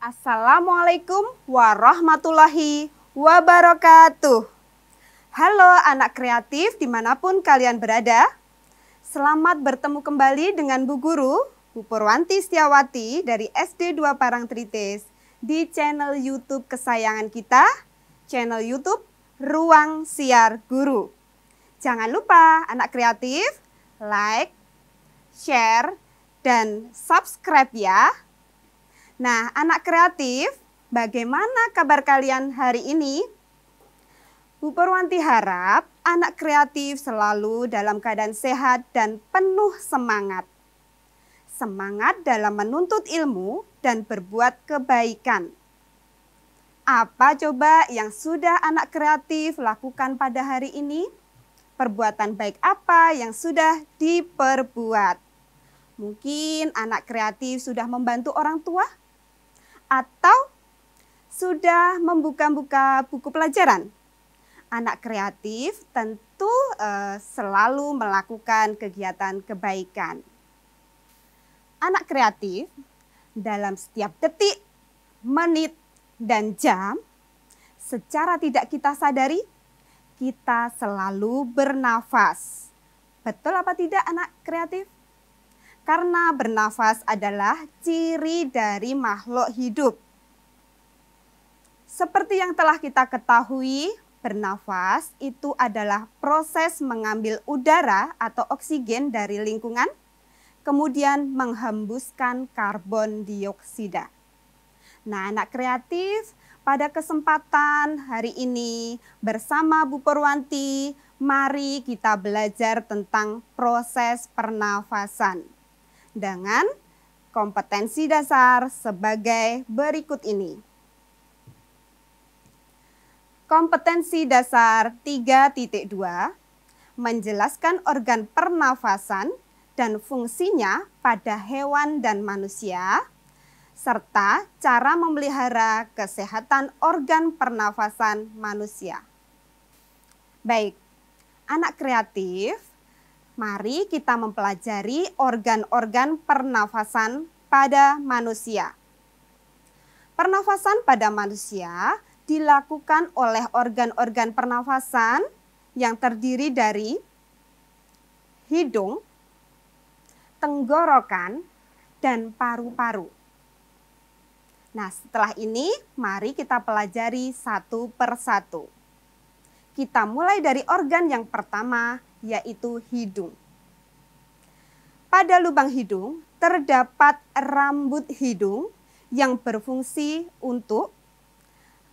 Assalamualaikum warahmatullahi wabarakatuh. Halo anak kreatif dimanapun kalian berada. Selamat bertemu kembali dengan Bu Guru, Bu Purwanti Setiawati dari SD 2 Parangtritis di channel YouTube kesayangan kita, channel YouTube Ruang Siar Guru. Jangan lupa anak kreatif, like, share, dan subscribe ya. Nah, anak kreatif, bagaimana kabar kalian hari ini? Bu Purwanti harap anak kreatif selalu dalam keadaan sehat dan penuh semangat. Semangat dalam menuntut ilmu dan berbuat kebaikan. Apa coba yang sudah anak kreatif lakukan pada hari ini? Perbuatan baik apa yang sudah diperbuat? Mungkin anak kreatif sudah membantu orang tua? Atau sudah membuka-buka buku pelajaran? Anak kreatif tentu selalu melakukan kegiatan kebaikan. Anak kreatif dalam setiap detik, menit, dan jam, secara tidak kita sadari, kita selalu bernafas. Betul apa tidak anak kreatif? Karena bernafas adalah ciri dari makhluk hidup. Seperti yang telah kita ketahui, bernafas itu adalah proses mengambil udara atau oksigen dari lingkungan, kemudian menghembuskan karbon dioksida. Nah, anak kreatif, pada kesempatan hari ini bersama Bu Purwanti, mari kita belajar tentang proses pernafasan dengan kompetensi dasar sebagai berikut ini. Kompetensi dasar 3.2 menjelaskan organ pernafasan dan fungsinya pada hewan dan manusia, serta cara memelihara kesehatan organ pernafasan manusia. Baik, anak kreatif, mari kita mempelajari organ-organ pernafasan pada manusia. Pernafasan pada manusia dilakukan oleh organ-organ pernafasan yang terdiri dari hidung, tenggorokan, dan paru-paru. Nah, setelah ini mari kita pelajari satu persatu. Kita mulai dari organ yang pertama, yaitu hidung. Pada lubang hidung terdapat rambut hidung yang berfungsi untuk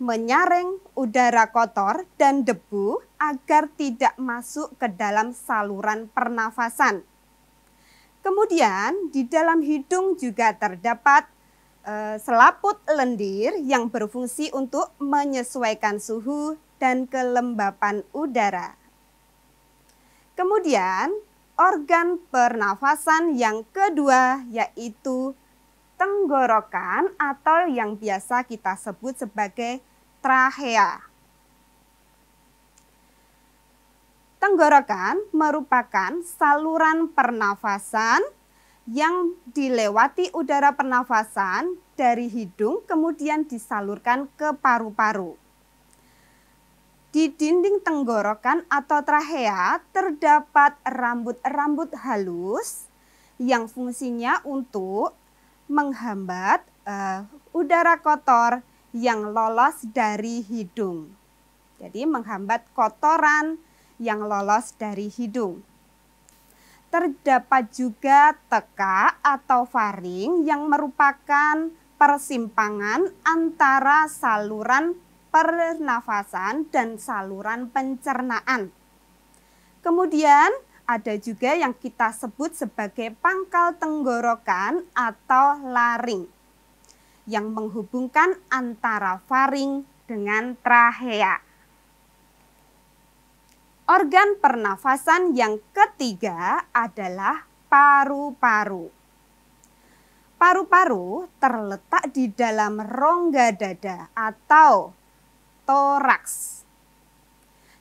menyaring udara kotor dan debu agar tidak masuk ke dalam saluran pernafasan. Kemudian di dalam hidung juga terdapat selaput lendir yang berfungsi untuk menyesuaikan suhu dan kelembapan udara. Kemudian organ pernafasan yang kedua yaitu tenggorokan atau yang biasa kita sebut sebagai trachea. Tenggorokan merupakan saluran pernafasan yang dilewati udara pernafasan dari hidung kemudian disalurkan ke paru-paru. Di dinding tenggorokan atau trachea terdapat rambut-rambut halus yang fungsinya untuk menghambat udara kotor yang lolos dari hidung. Jadi menghambat kotoran yang lolos dari hidung. Terdapat juga teka atau faring yang merupakan persimpangan antara saluran pernafasan dan saluran pencernaan. Kemudian ada juga yang kita sebut sebagai pangkal tenggorokan atau laring yang menghubungkan antara faring dengan trachea. Organ pernafasan yang ketiga adalah paru-paru. Paru-paru terletak di dalam rongga dada atau toraks.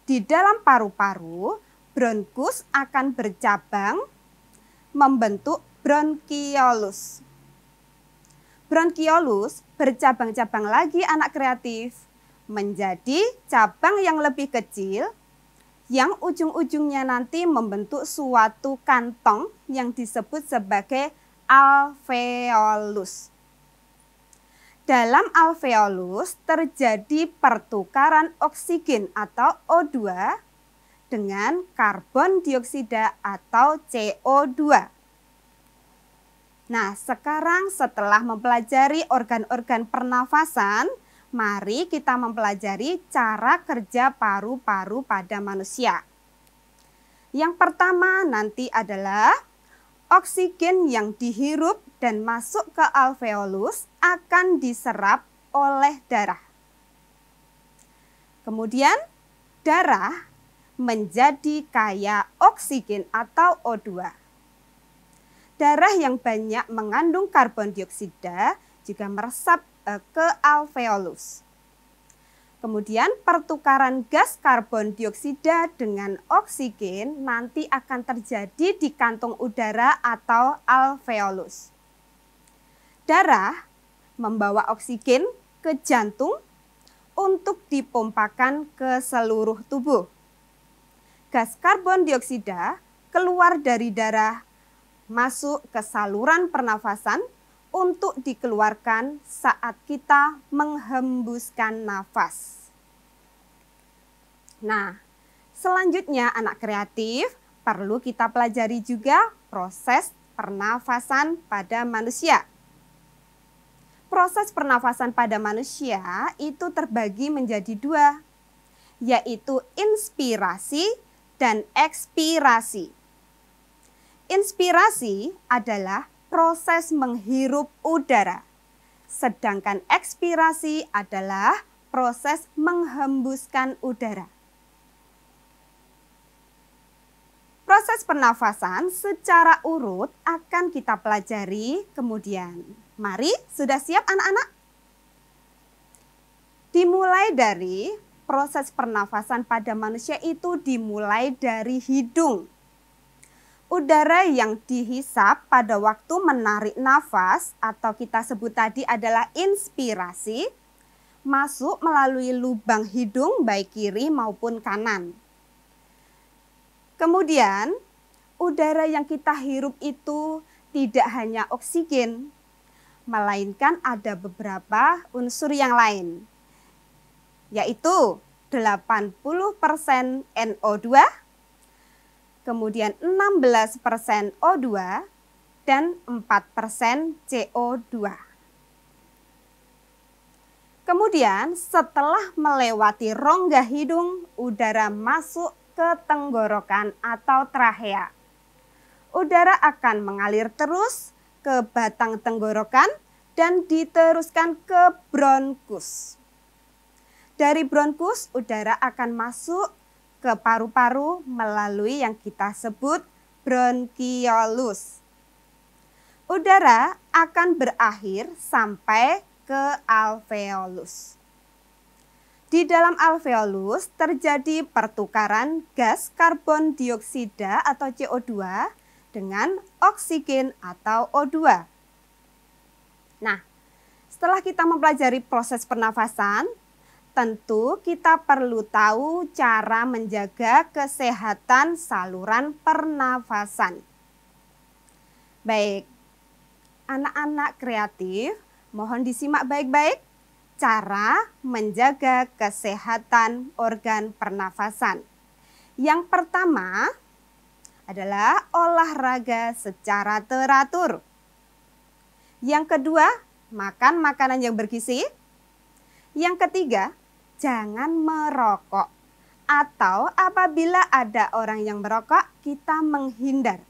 Di dalam paru-paru, bronkus akan bercabang membentuk bronkiolus. Bronkiolus bercabang-cabang lagi anak kreatif menjadi cabang yang lebih kecil yang ujung-ujungnya nanti membentuk suatu kantong yang disebut sebagai alveolus. Dalam alveolus terjadi pertukaran oksigen atau O2 dengan karbon dioksida atau CO2. Nah, sekarang setelah mempelajari organ-organ pernafasan, mari kita mempelajari cara kerja paru-paru pada manusia. Yang pertama nanti adalah oksigen yang dihirup dan masuk ke alveolus akan diserap oleh darah. Kemudian darah menjadi kaya oksigen atau O2. Darah yang banyak mengandung karbon dioksida juga meresap ke alveolus. Kemudian pertukaran gas karbon dioksida dengan oksigen nanti akan terjadi di kantung udara atau alveolus. Darah membawa oksigen ke jantung untuk dipompakan ke seluruh tubuh. Gas karbon dioksida keluar dari darah masuk ke saluran pernafasan untuk dikeluarkan saat kita menghembuskan nafas. Nah, selanjutnya anak kreatif perlu kita pelajari juga proses pernafasan pada manusia. Proses pernafasan pada manusia itu terbagi menjadi dua, yaitu inspirasi dan ekspirasi. Inspirasi adalah proses menghirup udara, sedangkan ekspirasi adalah proses menghembuskan udara. Proses pernafasan secara urut akan kita pelajari kemudian. Mari, sudah siap anak-anak? Dimulai dari proses pernafasan pada manusia itu dimulai dari hidung. Udara yang dihisap pada waktu menarik nafas atau kita sebut tadi adalah inspirasi, masuk melalui lubang hidung baik kiri maupun kanan. Kemudian udara yang kita hirup itu tidak hanya oksigen, melainkan ada beberapa unsur yang lain, yaitu 80% NO2, kemudian 16% O2, dan 4% CO2. Kemudian setelah melewati rongga hidung, udara masuk ke tenggorokan atau trachea. Udara akan mengalir terus ke batang tenggorokan dan diteruskan ke bronkus. Dari bronkus, udara akan masuk ke paru-paru melalui yang kita sebut bronkiolus. Udara akan berakhir sampai ke alveolus. Di dalam alveolus terjadi pertukaran gas karbon dioksida atau CO2 dengan oksigen atau O2. Nah, setelah kita mempelajari proses pernafasan, tentu kita perlu tahu cara menjaga kesehatan saluran pernafasan. Baik, anak-anak kreatif, mohon disimak baik-baik cara menjaga kesehatan organ pernafasan. Yang pertama adalah olahraga secara teratur. Yang kedua, makan makanan yang bergizi. Yang ketiga, jangan merokok. Atau apabila ada orang yang merokok, kita menghindar.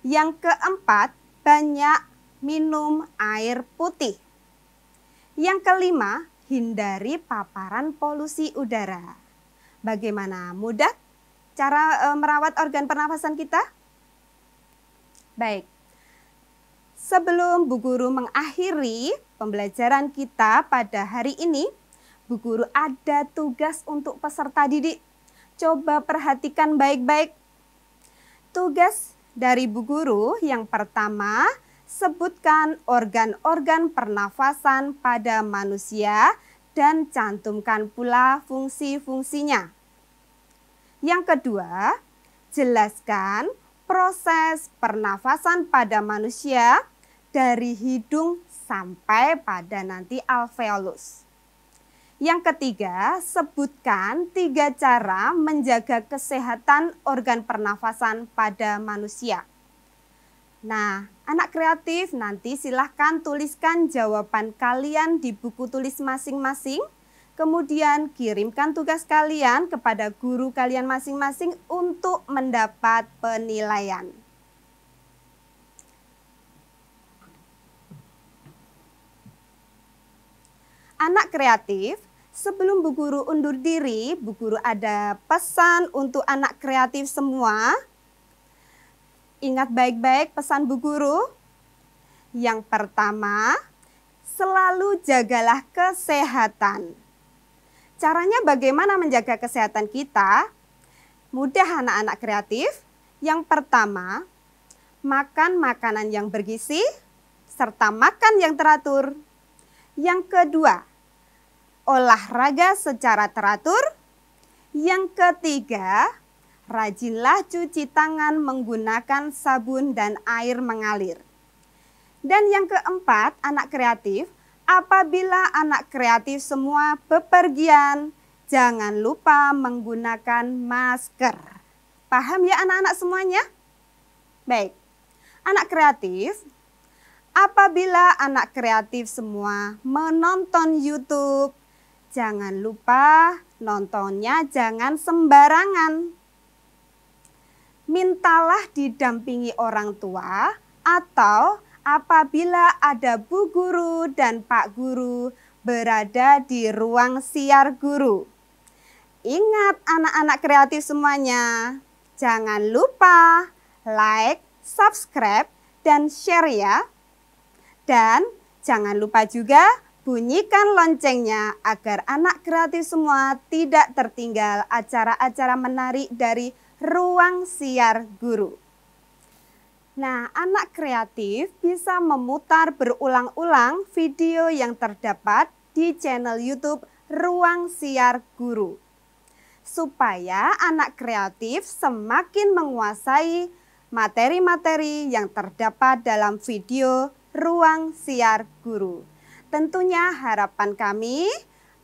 Yang keempat, banyak minum air putih. Yang kelima, hindari paparan polusi udara. Bagaimana? Mudah cara merawat organ pernafasan kita? Baik. Sebelum Bu Guru mengakhiri pembelajaran kita pada hari ini, Bu Guru ada tugas untuk peserta didik. Coba perhatikan baik-baik. Tugas dari Bu Guru yang pertama, sebutkan organ-organ pernafasan pada manusia dan cantumkan pula fungsi-fungsinya. Yang kedua, jelaskan proses pernafasan pada manusia dari hidung sampai pada nanti alveolus. Yang ketiga, sebutkan 3 cara menjaga kesehatan organ pernafasan pada manusia. Nah, anak kreatif nanti silahkan tuliskan jawaban kalian di buku tulis masing-masing. Kemudian kirimkan tugas kalian kepada guru kalian masing-masing untuk mendapat penilaian. Anak kreatif, sebelum Bu Guru undur diri, Bu Guru ada pesan untuk anak kreatif semua. Ingat baik-baik pesan Bu Guru. Yang pertama, selalu jagalah kesehatan. Caranya bagaimana menjaga kesehatan kita? Mudah anak-anak kreatif. Yang pertama, makan makanan yang bergizi, serta makan yang teratur. Yang kedua, olahraga secara teratur. Yang ketiga, rajinlah cuci tangan menggunakan sabun dan air mengalir. Dan yang keempat, anak kreatif, apabila anak kreatif semua bepergian, jangan lupa menggunakan masker. Paham ya anak-anak semuanya? Baik, anak kreatif, apabila anak kreatif semua menonton YouTube, jangan lupa nontonnya jangan sembarangan. Mintalah didampingi orang tua atau apabila ada Bu Guru dan Pak Guru berada di ruang siar guru. Ingat anak-anak kreatif semuanya, jangan lupa like, subscribe, dan share ya. Dan jangan lupa juga bunyikan loncengnya agar anak kreatif semua tidak tertinggal acara-acara menarik dari ruang siar guru. Nah, anak kreatif bisa memutar berulang-ulang video yang terdapat di channel YouTube Ruang Siar Guru. Supaya anak kreatif semakin menguasai materi-materi yang terdapat dalam video Ruang Siar Guru. Tentunya harapan kami,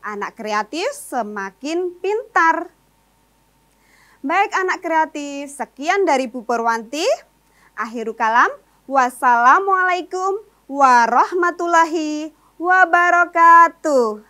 anak kreatif semakin pintar. Baik anak kreatif, sekian dari Bu Purwanti. Akhirul kalam, wassalamualaikum warahmatullahi wabarakatuh.